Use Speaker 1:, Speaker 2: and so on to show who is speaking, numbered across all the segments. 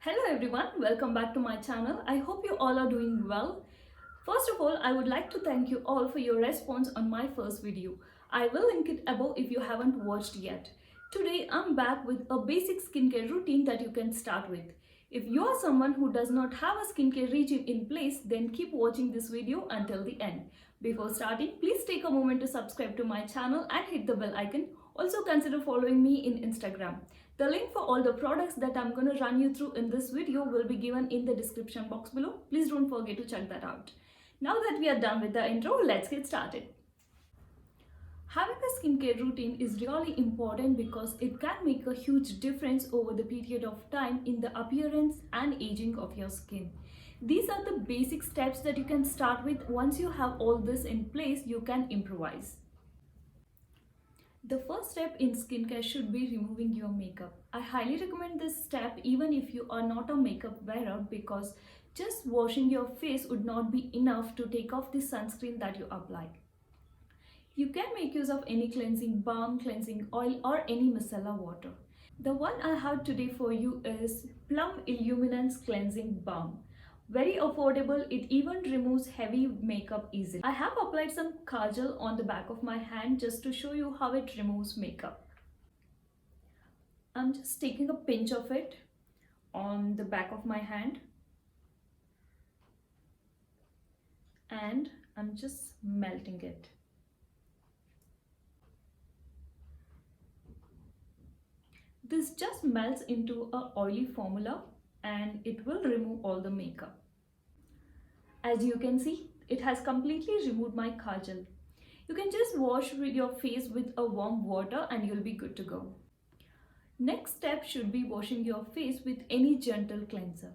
Speaker 1: Hello everyone, welcome back to my channel. I hope you all are doing well. First of all, I would like to thank you all for your response on my first video. I will link it above if you haven't watched yet. Today, I'm back with a basic skincare routine that you can start with. If you are someone who does not have a skincare regime in place, then keep watching this video until the end. Before starting, please take a moment to subscribe to my channel and hit the bell icon. Also consider following me in Instagram. The link for all the products that I'm going to run you through in this video will be given in the description box below. Please don't forget to check that out. Now that we are done with the intro, let's get started. Having a skincare routine is really important because it can make a huge difference over the period of time in the appearance and aging of your skin. These are the basic steps that you can start with. Once you have all this in place, you can improvise. The first step in skincare should be removing your makeup. I highly recommend this step even if you are not a makeup wearer, because just washing your face would not be enough to take off the sunscreen that you apply. You can make use of any cleansing balm, cleansing oil or any micellar water. The one I have today for you is Plum Illuminance Cleansing Balm. Very affordable, it even removes heavy makeup easily. I have applied some kajal on the back of my hand just to show you how it removes makeup. I'm just taking a pinch of it on the back of my hand and I'm just melting it. This just melts into a oily formula and it will remove all the makeup. As you can see, it has completely removed my kajal. You can just wash with your face with a warm water and you'll be good to go. Next step should be washing your face with any gentle cleanser.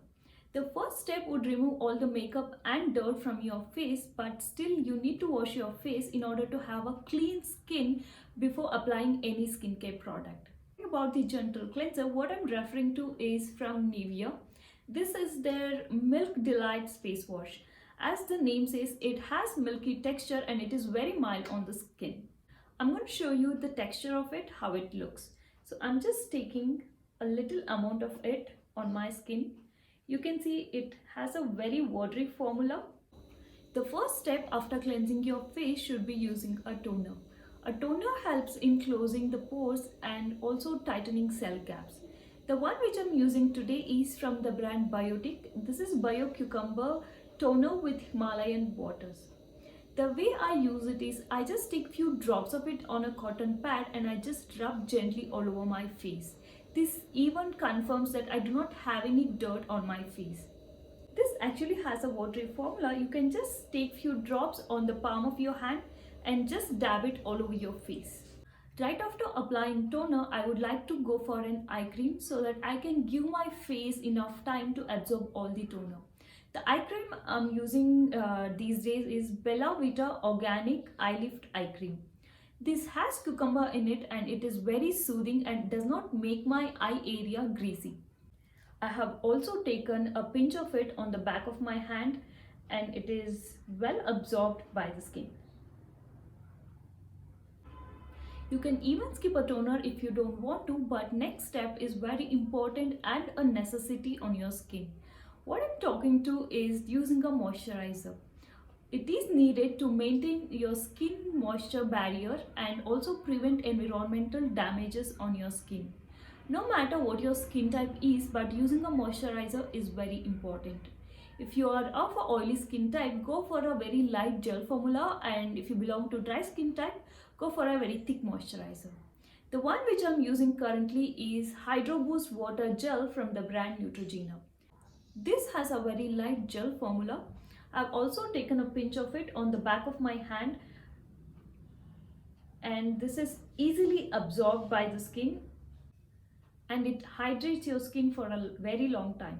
Speaker 1: The first step would remove all the makeup and dirt from your face, but still you need to wash your face in order to have a clean skin before applying any skincare product. About the gentle cleanser, what I'm referring to is from Nivea. This is their Milk Delight Face Wash. As the name says, it has milky texture and it is very mild on the skin. I'm going to show you the texture of it, how it looks. So I'm just taking a little amount of it on my skin. You can see it has a very watery formula. The first step after cleansing your face should be using a toner. A toner helps in closing the pores and also tightening cell gaps. The one which I'm using today is from the brand Biotic. This is Bio Cucumber Toner with Himalayan waters. The way I use it is I just take few drops of it on a cotton pad and I just rub gently all over my face. This even confirms that I do not have any dirt on my face. This actually has a watery formula. You can just take few drops on the palm of your hand and just dab it all over your face. Right after applying toner, I would like to go for an eye cream so that I can give my face enough time to absorb all the toner. The eye cream I'm using these days is Bella Vita Organic Eye Lift Eye Cream. This has cucumber in it and it is very soothing and does not make my eye area greasy. I have also taken a pinch of it on the back of my hand and it is well absorbed by the skin. You can even skip a toner if you don't want to, but next step is very important and a necessity on your skin. What I'm talking to is using a moisturizer. It is needed to maintain your skin moisture barrier and also prevent environmental damages on your skin. No matter what your skin type is, but using a moisturizer is very important. If you are of a oily skin type, go for a very light gel formula, and if you belong to dry skin type, go for a very thick moisturizer. The one which I'm using currently is Hydro Boost Water Gel from the brand Neutrogena. This has a very light gel formula. I've also taken a pinch of it on the back of my hand and this is easily absorbed by the skin and it hydrates your skin for a very long time.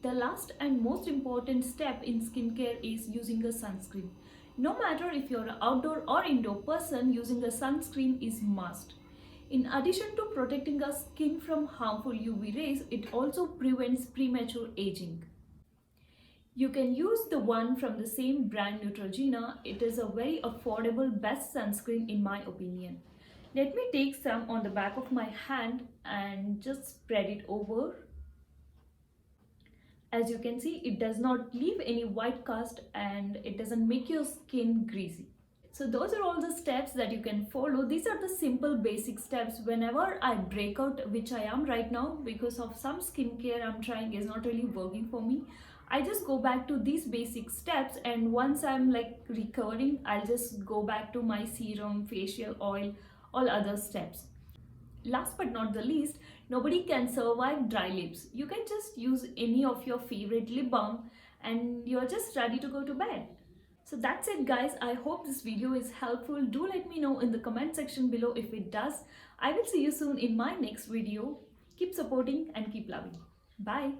Speaker 1: The last and most important step in skincare is using a sunscreen. No matter if you're an outdoor or indoor person, using a sunscreen is must. In addition to protecting our skin from harmful UV rays, it also prevents premature aging. You can use the one from the same brand Neutrogena. It is a very affordable best sunscreen in my opinion. Let me take some on the back of my hand and just spread it over. As you can see, it does not leave any white cast and it doesn't make your skin greasy. So those are all the steps that you can follow. These are the simple basic steps whenever I break out, which I am right now because of some skincare I'm trying is not really working for me. I just go back to these basic steps, and once I'm like recovering, I'll just go back to my serum, facial oil, all other steps. Last but not the least, nobody can survive dry lips. You can just use any of your favorite lip balm and you're just ready to go to bed. So that's it guys. I hope this video is helpful. Do let me know in the comment section below if it does. I will see you soon in my next video. Keep supporting and keep loving. Bye.